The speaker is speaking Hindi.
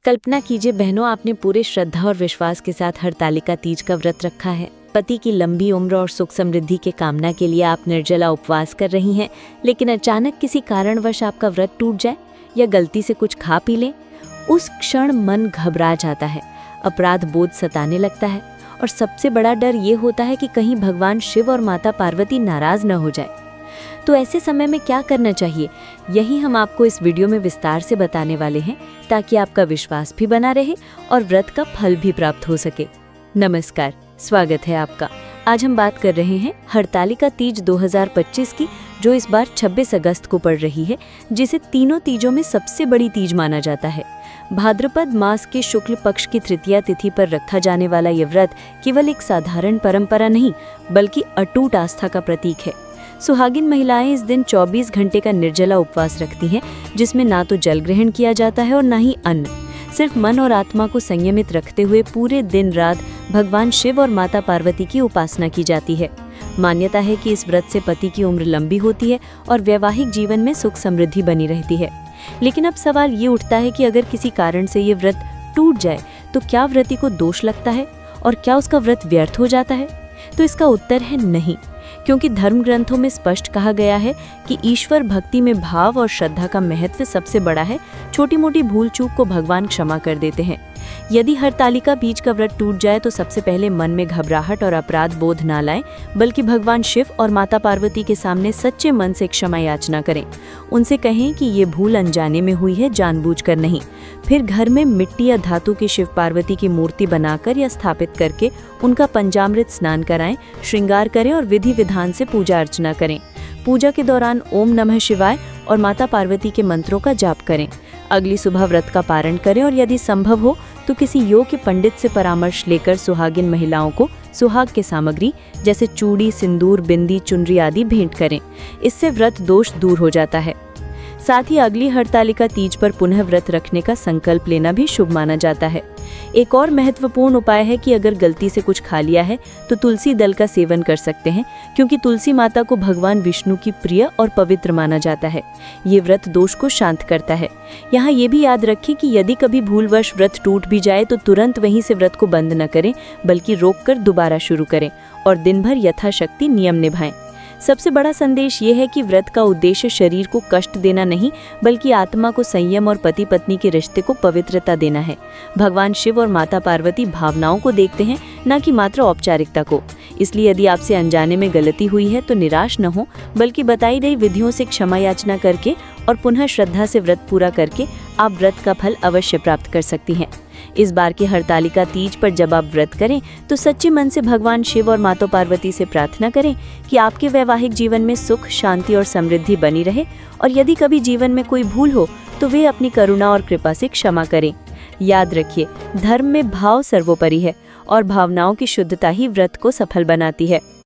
कल्पना कीजिए बहनों, आपने पूरे श्रद्धा और विश्वास के साथ हरतालिका तीज का व्रत रखा है। पति की लंबी उम्र और सुख समृद्धि के कामना के लिए आप निर्जला उपवास कर रही हैं, लेकिन अचानक किसी कारणवश आपका व्रत टूट जाए या गलती से कुछ खा पी लें। उस क्षण मन घबरा जाता है, अपराध बोध सताने लगता है और सबसे बड़ा डर ये होता है कि कहीं भगवान शिव और माता पार्वती नाराज न हो जाए। तो ऐसे समय में क्या करना चाहिए, यही हम आपको इस वीडियो में विस्तार से बताने वाले हैं, ताकि आपका विश्वास भी बना रहे और व्रत का फल भी प्राप्त हो सके। नमस्कार, स्वागत है आपका। आज हम बात कर रहे हैं हरतालिका तीज 2025 की, जो इस बार 26 अगस्त को पड़ रही है, जिसे तीनों तीजों में सबसे बड़ी तीज माना जाता है। भाद्रपद मास के शुक्ल पक्ष की तृतीया तिथि पर रखा जाने वाला ये व्रत केवल एक साधारण परंपरा नहीं, बल्कि अटूट आस्था का प्रतीक है। सुहागिन महिलाएं इस दिन 24 घंटे का निर्जला उपवास रखती हैं, जिसमें ना तो जल ग्रहण किया जाता है और ना ही अन्न। सिर्फ मन और आत्मा को संयमित रखते हुए पूरे दिन रात भगवान शिव और माता पार्वती की उपासना की जाती है। मान्यता है कि इस व्रत से पति की उम्र लंबी होती है और वैवाहिक जीवन में सुख समृद्धि बनी रहती है। लेकिन अब सवाल ये उठता है कि अगर किसी कारण से ये व्रत टूट जाए तो क्या व्रती को दोष लगता है और क्या उसका व्रत व्यर्थ हो जाता है? तो इसका उत्तर है नहीं, क्योंकि धर्म ग्रंथों में स्पष्ट कहा गया है कि ईश्वर भक्ति में भाव और श्रद्धा का महत्व सबसे बड़ा है। छोटी मोटी भूल चूक को भगवान क्षमा कर देते हैं। यदि हरतालिका बीज का व्रत टूट जाए तो सबसे पहले मन में घबराहट और अपराध बोध ना लाएं, बल्कि भगवान शिव और माता पार्वती के सामने सच्चे मन से क्षमा याचना करें। उनसे कहें कि ये भूल अनजाने में हुई है, जानबूझकर नहीं। फिर घर में मिट्टी या धातु की शिव पार्वती की मूर्ति बनाकर या स्थापित करके उनका पंचामृत स्नान कराएं, श्रृंगार करें और विधि विधान से पूजा अर्चना करें। पूजा के दौरान ओम नमः शिवाय और माता पार्वती के मंत्रों का जाप करें। अगली सुबह व्रत का पारण करें और यदि संभव हो तो किसी योग्य पंडित से परामर्श लेकर सुहागिन महिलाओं को सुहाग के सामग्री जैसे चूड़ी, सिंदूर, बिंदी, चुनरी आदि भेंट करें। इससे व्रत दोष दूर हो जाता है। साथ ही अगली हरतालिका तीज पर पुनः व्रत रखने का संकल्प लेना भी शुभ माना जाता है। एक और महत्वपूर्ण उपाय है कि अगर गलती से कुछ खा लिया है तो तुलसी दल का सेवन कर सकते हैं, क्योंकि तुलसी माता को भगवान विष्णु की प्रिय और पवित्र माना जाता है। ये व्रत दोष को शांत करता है। यहाँ ये भी याद रखें कि यदि कभी भूलवश व्रत टूट भी जाए तो तुरंत वहीं से व्रत को बंद न करें, बल्कि रोककर दोबारा शुरू करें और दिन भर यथाशक्ति नियम निभाएं। सबसे बड़ा संदेश ये है कि व्रत का उद्देश्य शरीर को कष्ट देना नहीं, बल्कि आत्मा को संयम और पति पत्नी के रिश्ते को पवित्रता देना है। भगवान शिव और माता पार्वती भावनाओं को देखते हैं, न कि मात्र औपचारिकता को। इसलिए यदि आपसे अनजाने में गलती हुई है तो निराश न हो, बल्कि बताई गई विधियों से क्षमा याचना करके और पुनः श्रद्धा से व्रत पूरा करके आप व्रत का फल अवश्य प्राप्त कर सकती हैं। इस बार की हरतालिका तीज पर जब आप व्रत करें तो सच्चे मन से भगवान शिव और माता पार्वती से प्रार्थना करें कि आपके वैवाहिक जीवन में सुख, शांति और समृद्धि बनी रहे, और यदि कभी जीवन में कोई भूल हो तो वे अपनी करुणा और कृपा से क्षमा करें। याद रखिए, धर्म में भाव सर्वोपरि है और भावनाओं की शुद्धता ही व्रत को सफल बनाती है।